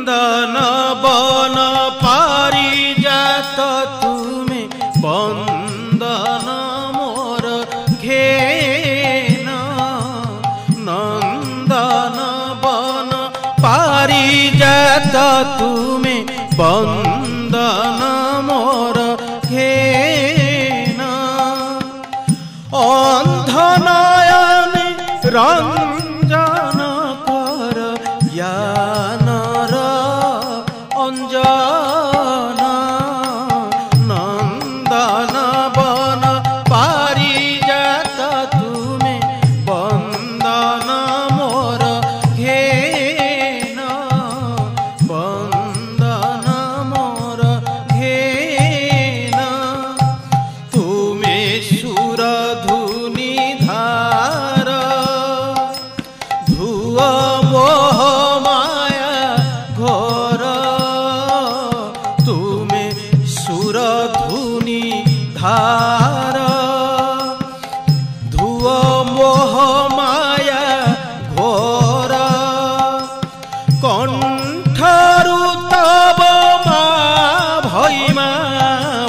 नंदन बन पारिजात तुमे बंदन मोर घेन नंदन बन पारिजात तुमे बंदन मोर घेन अंध नयन रंजन कर ज्ञानर अंजन नंदन बन पारिजात तुमे बंदन मोर घेन बंदन मोर घेन तुमे सुरधुनी धार धुव मोह माया घोर तुमे सुरधुनी धार धुव मोह माया घोर कंठरु तब मा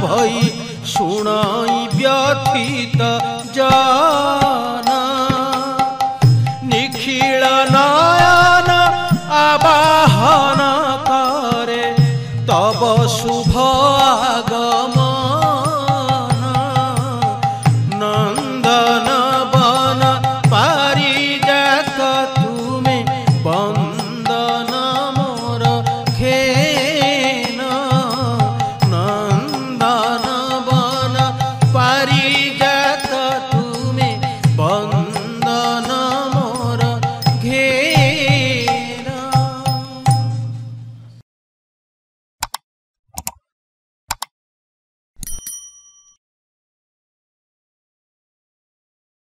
भई शुणाई व्यथित जन निखिल नयन आवाहन करे तब शुभ